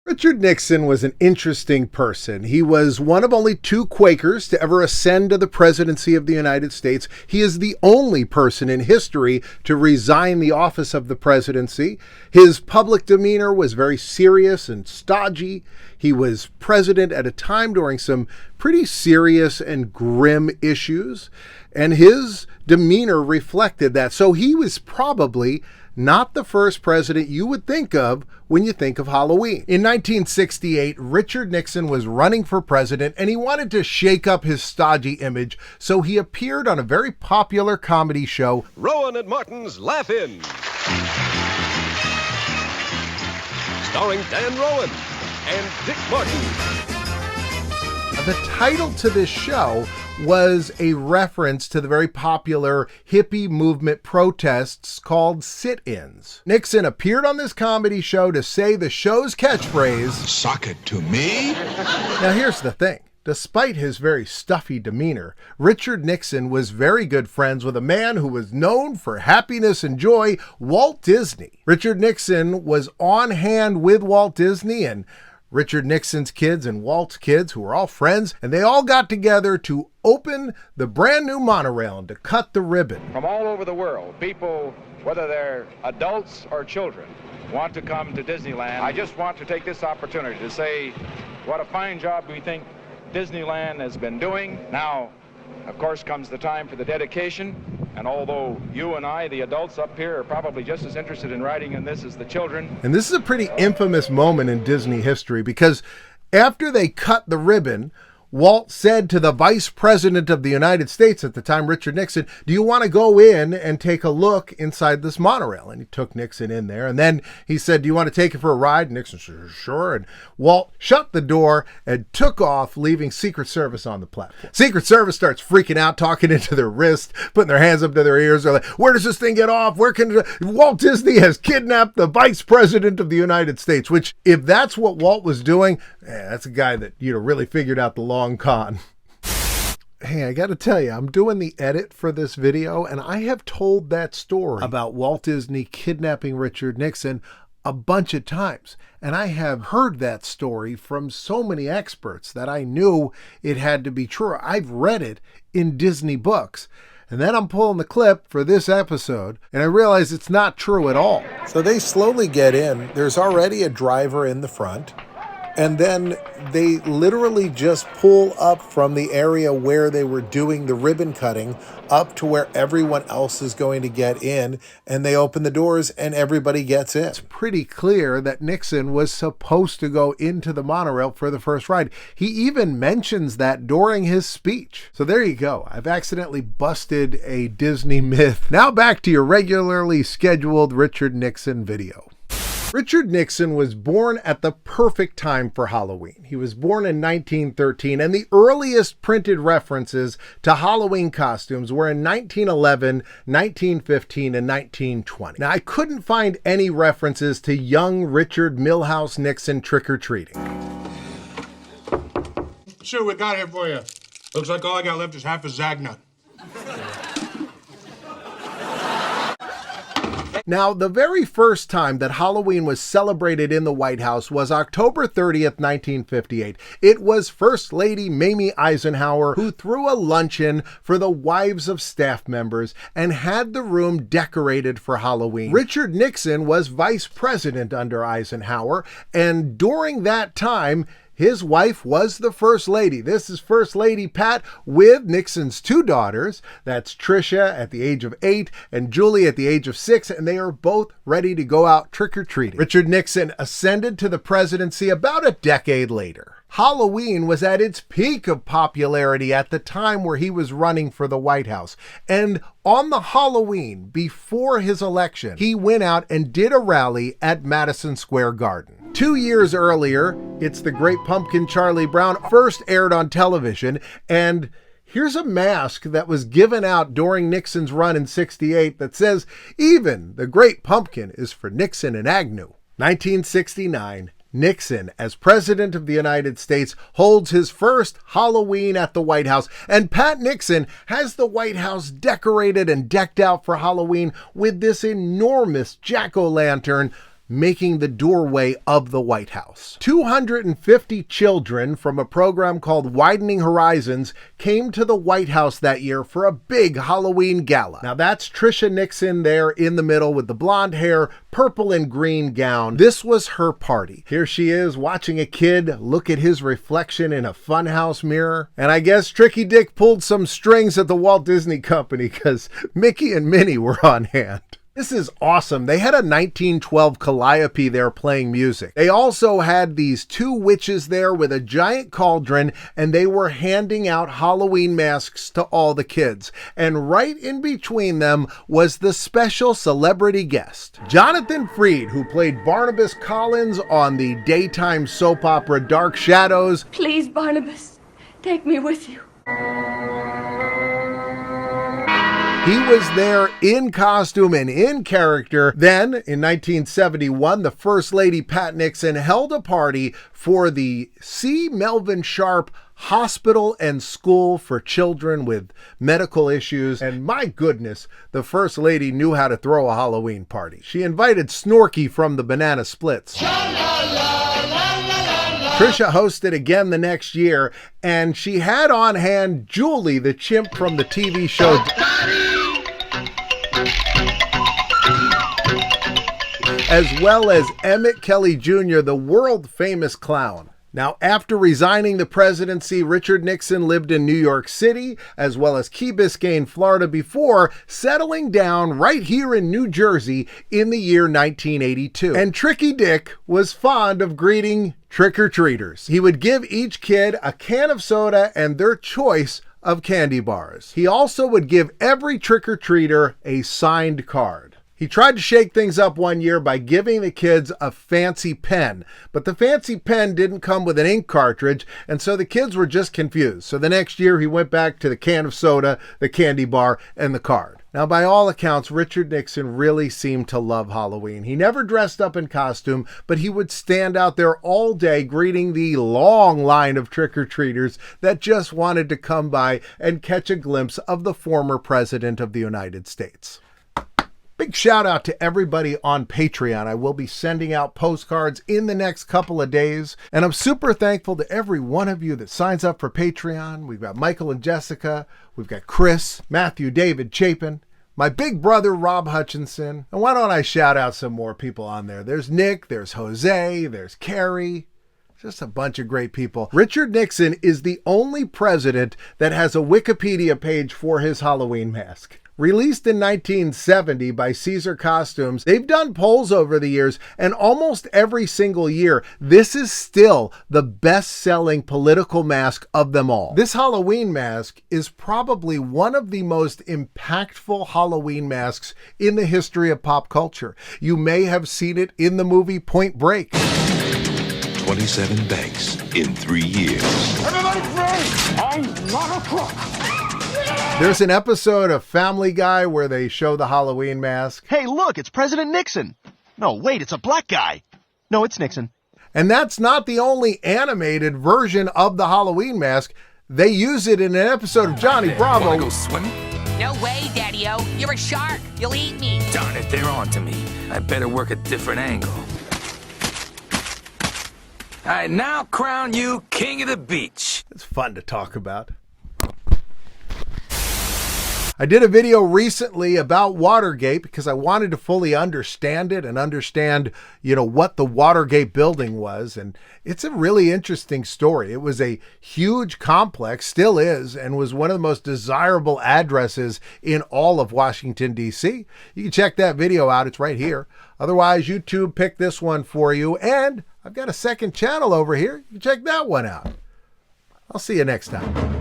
Richard Nixon was an interesting person. He was one of only two Quakers to ever ascend to the presidency of the United States. He is the only person in history to resign the office of the presidency. His public demeanor was very serious and stodgy. He was president at a time during some pretty serious and grim issues, and his demeanor reflected that. So he was probably not the first president you would think of when you think of Halloween. In 1968, Richard Nixon was running for president, and he wanted to shake up his stodgy image, so he appeared on a very popular comedy show, Rowan and Martin's Laugh-In, starring Dan Rowan and Dick Martin. The title to this show was a reference to the very popular hippie movement protests called sit-ins. Nixon appeared on this comedy show to say the show's catchphrase, "Sock it to me." Now here's the thing. Despite his very stuffy demeanor, Richard Nixon was very good friends with a man who was known for happiness and joy, Walt Disney. Richard Nixon was on hand with Walt Disney and Richard Nixon's kids and Walt's kids, who were all friends, and they all got together to open the brand new monorail and to cut the ribbon. From all over the world, people, whether they're adults or children, want to come to Disneyland. I just want to take this opportunity to say what a fine job we think Disneyland has been doing. Now, of course, comes the time for the dedication, and although you and I, the adults up here, are probably just as interested in riding in this as the children. And this is a pretty infamous moment in Disney history, because after they cut the ribbon, Walt said to the vice president of the United States at the time, Richard Nixon, "Do you want to go in and take a look inside this monorail?" And he took Nixon in there. And then he said, "Do you want to take it for a ride?" And Nixon said, "Sure." And Walt shut the door and took off, leaving Secret Service on the platform. Secret Service starts freaking out, talking into their wrist, putting their hands up to their ears. They're like, "Where does this thing get off? Where can Walt Disney has kidnapped the vice president of the United States?" Which, if that's what Walt was doing, that's a guy that, really figured out the long con. Hey, I got to tell you, I'm doing the edit for this video, and I have told that story about Walt Disney kidnapping Richard Nixon a bunch of times. And I have heard that story from so many experts that I knew it had to be true. I've read it in Disney books. And then I'm pulling the clip for this episode, and I realize it's not true at all. So they slowly get in. There's already a driver in the front. And then they literally just pull up from the area where they were doing the ribbon cutting up to where everyone else is going to get in. And they open the doors and everybody gets in. It's pretty clear that Nixon was supposed to go into the monorail for the first ride. He even mentions that during his speech. So there you go. I've accidentally busted a Disney myth. Now back to your regularly scheduled Richard Nixon video. Richard Nixon was born at the perfect time for Halloween. He was born in 1913, and the earliest printed references to Halloween costumes were in 1911, 1915, and 1920. Now, I couldn't find any references to young Richard Milhous Nixon trick-or-treating. See what we got here for you. Looks like all I got left is half a Zagnut. Now, the very first time that Halloween was celebrated in the White House was October 30th, 1958. It was First Lady Mamie Eisenhower who threw a luncheon for the wives of staff members and had the room decorated for Halloween. Richard Nixon was vice president under Eisenhower, and during that time, his wife was the First Lady. This is First Lady Pat with Nixon's two daughters. That's Tricia at the age of 8 and Julie at the age of 6, and they are both ready to go out trick-or-treating. Richard Nixon ascended to the presidency about a decade later. Halloween was at its peak of popularity at the time where he was running for the White House. And on the Halloween before his election, he went out and did a rally at Madison Square Garden. 2 years earlier, It's the Great Pumpkin Charlie Brown first aired on television, and here's a mask that was given out during Nixon's run in '68 that says, "Even the Great Pumpkin is for Nixon and Agnew." 1969, Nixon, as President of the United States, holds his first Halloween at the White House, and Pat Nixon has the White House decorated and decked out for Halloween with this enormous jack-o'-lantern making the doorway of the White House. 250 children from a program called Widening Horizons came to the White House that year for a big Halloween gala. Now that's Tricia Nixon there in the middle with the blonde hair, purple and green gown. This was her party. Here she is watching a kid look at his reflection in a funhouse mirror. And I guess Tricky Dick pulled some strings at the Walt Disney Company because Mickey and Minnie were on hand. This is awesome. They had a 1912 calliope there playing music. They also had these two witches there with a giant cauldron, and they were handing out Halloween masks to all the kids. And right in between them was the special celebrity guest, Jonathan Freed, who played Barnabas Collins on the daytime soap opera Dark Shadows. Please, Barnabas, take me with you. He was there in costume and in character. Then, in 1971, the First Lady Pat Nixon held a party for the C. Melvin Sharp Hospital and School for Children with Medical Issues. And my goodness, the First Lady knew how to throw a Halloween party. She invited Snorky from the Banana Splits. Trisha hosted again the next year, and she had on hand Julie, the chimp from the TV show, as well as Emmett Kelly Jr., the world-famous clown. Now, after resigning the presidency, Richard Nixon lived in New York City, as well as Key Biscayne, Florida, before settling down right here in New Jersey in the year 1982. And Tricky Dick was fond of greeting trick-or-treaters. He would give each kid a can of soda and their choice of candy bars. He also would give every trick-or-treater a signed card. He tried to shake things up one year by giving the kids a fancy pen, but the fancy pen didn't come with an ink cartridge, and so the kids were just confused. So the next year he went back to the can of soda, the candy bar, and the card. Now, by all accounts, Richard Nixon really seemed to love Halloween. He never dressed up in costume, but he would stand out there all day greeting the long line of trick-or-treaters that just wanted to come by and catch a glimpse of the former president of the United States. Big shout out to everybody on Patreon. I will be sending out postcards in the next couple of days. And I'm super thankful to every one of you that signs up for Patreon. We've got Michael and Jessica. We've got Chris, Matthew, David, Chapin, my big brother, Rob Hutchinson. And why don't I shout out some more people on there? There's Nick, there's Jose, there's Carrie. Just a bunch of great people. Richard Nixon is the only president that has a Wikipedia page for his Halloween mask. Released in 1970 by Caesar Costumes, they've done polls over the years, and almost every single year, this is still the best-selling political mask of them all. This Halloween mask is probably one of the most impactful Halloween masks in the history of pop culture. You may have seen it in the movie Point Break. 27 banks in 3 years. Everybody free! I'm not a crook. There's an episode of Family Guy where they show the Halloween mask. Hey, look, it's President Nixon. No, wait, it's a black guy. No, it's Nixon. And that's not the only animated version of the Halloween mask. They use it in an episode of Johnny Bravo. Wanna go swimming? No way, Daddy-O. You're a shark. You'll eat me. Darn it, they're on to me. I better work a different angle. I now crown you king of the beach. It's fun to talk about. I did a video recently about Watergate because I wanted to fully understand it and understand, what the Watergate building was. And it's a really interesting story. It was a huge complex, still is, and was one of the most desirable addresses in all of Washington, D.C. You can check that video out. It's right here. Otherwise, YouTube picked this one for you. And I've got a second channel over here. You can check that one out. I'll see you next time.